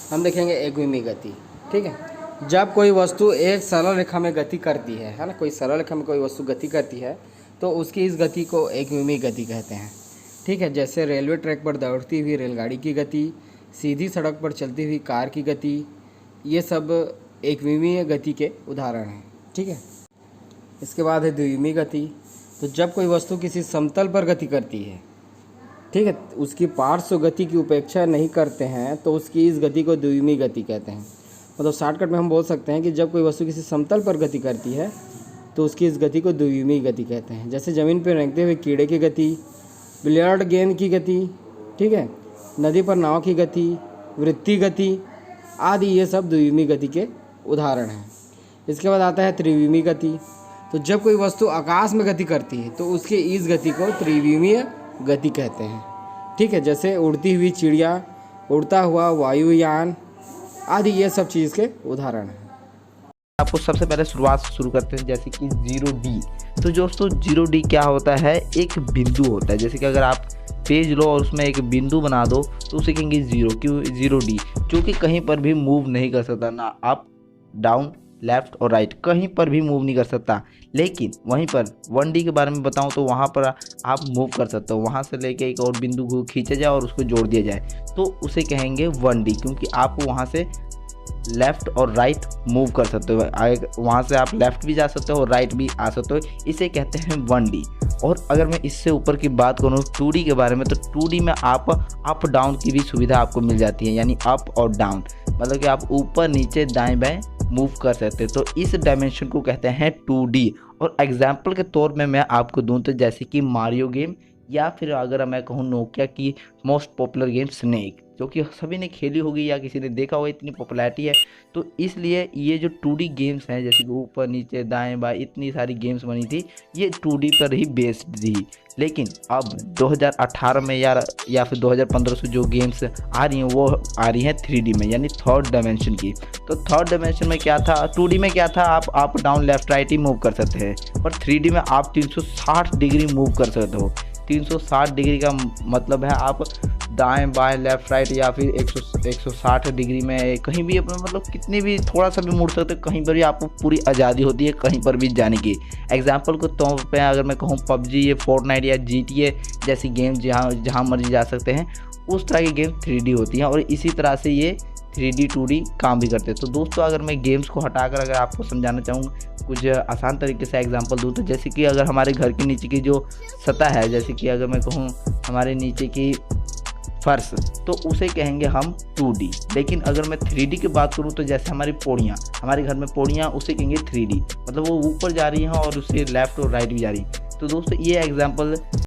हम देखेंगे एकविमी गति। ठीक है, जब कोई वस्तु एक सरल रेखा में गति करती है ना, कोई सरल रेखा में कोई वस्तु गति करती है तो उसकी इस गति को एकविमी गति कहते हैं। ठीक है, जैसे रेलवे ट्रैक पर दौड़ती हुई रेलगाड़ी की गति, सीधी सड़क पर चलती हुई कार की गति, ये सब एकविमीय गति के उदाहरण हैं। ठीक है, इसके बाद है द्विविमीय गति। तो जब कोई वस्तु किसी समतल पर गति करती है, ठीक है, उसकी पार्श्व गति की उपेक्षा नहीं करते हैं तो उसकी इस गति को द्विविमीय गति कहते हैं। मतलब शॉर्टकट में हम बोल सकते हैं कि जब कोई वस्तु किसी समतल पर गति करती है तो उसकी इस गति को द्विविमीय गति कहते हैं। जैसे ज़मीन पर रेंगते हुए कीड़े की गति, बिलियर्ड गेंद की गति, ठीक है, नदी पर नाव की गति, वृत्तीय गति आदि, ये सब द्विविमीय गति के उदाहरण हैं। इसके बाद आता है त्रिविमीय गति। तो जब कोई वस्तु आकाश में गति करती है तो उसके इस गति को त्रिविमीय गति कहते हैं। ठीक है, जैसे उड़ती हुई चिड़िया, उड़ता हुआ वायुयान आदि, ये सब चीज़ के उदाहरण हैं। आपको सबसे पहले शुरुआत शुरू करते हैं जैसे कि 0D। तो दोस्तों 0D क्या होता है, एक बिंदु होता है। जैसे कि अगर आप पेज लो और उसमें एक बिंदु बना दो तो उसे कहेंगे 0, क्यों 0D, जो कि कहीं पर भी मूव नहीं कर सकता, ना अप डाउन लेफ्ट और राइट कहीं पर भी मूव नहीं कर सकता। लेकिन वहीं पर 1D के बारे में बताऊं तो वहां पर आप मूव कर सकते हो, वहां से लेके एक और बिंदु को खींचा जाए और उसको जोड़ दिया जाए तो उसे कहेंगे 1D, क्योंकि आप वहां से लेफ़्ट और राइट मूव कर सकते हो। वहाँ से आप लेफ़्ट भी जा सकते हो और राइट भी आ सकते हो, इसे कहते हैं 1D। और अगर मैं इससे ऊपर की बात करूँ 2D के बारे में, तो 2D में आप अप डाउन की भी सुविधा आपको मिल जाती है, यानी अप और डाउन, मतलब कि आप ऊपर नीचे दाएं बाएं मूव कर सकते हैं। तो इस डायमेंशन को कहते हैं 2D। और एग्जाम्पल के तौर में मैं आपको दूँ तो जैसे कि मारियो गेम, या फिर अगर मैं कहूँ नोकिया की मोस्ट पॉपुलर गेम स्नेक, जो कि सभी ने खेली होगी या किसी ने देखा होगा, इतनी पॉपुलैरिटी है। तो इसलिए ये जो 2D गेम्स हैं, जैसे कि ऊपर नीचे दाएं बाएं इतनी सारी गेम्स बनी थी, ये 2D पर ही बेस्ड थी। लेकिन अब 2018 में या फिर 2015 से जो गेम्स आ रही हैं वो आ रही हैं 3D में, यानी थर्ड डायमेंशन की। तो थर्ड डायमेंशन में क्या था, 2D में क्या था, आप अप डाउन लेफ्ट राइट ही मूव कर सकते हैं, और 3D में आप 360 डिग्री मूव कर सकते हो। 360 डिग्री का मतलब है आप दाएं बाएं लेफ्ट राइट या फिर 160 डिग्री में कहीं भी अपना, मतलब कितनी भी थोड़ा सा भी मुड़ सकते हो, कहीं पर भी आपको पूरी आज़ादी होती है कहीं पर भी जाने की। एग्जांपल के तौर पे अगर मैं कहूँ PUBG, ये फोर्टनाइट या GTA जैसी गेम जहाँ मर्जी जा सकते हैं, उस तरह की गेम 3D होती हैं, और इसी तरह से ये 3D 2D काम भी करते हैं। तो दोस्तों अगर मैं गेम्स को हटाकर अगर आपको समझाना चाहूँ, कुछ आसान तरीके से एग्जांपल दूँ, तो जैसे कि अगर हमारे घर के नीचे की जो सतह है, जैसे कि अगर मैं कहूँ हमारे नीचे की फर्श, तो उसे कहेंगे हम 2D। लेकिन अगर मैं 3D की बात करूँ तो जैसे हमारी पौड़ियाँ, हमारे घर में पौड़ियाँ, उसे कहेंगे 3D, मतलब वो ऊपर जा रही हैं और उससे लेफ्ट और राइट भी जा रही हैं। तो दोस्तों ये एग्जांपल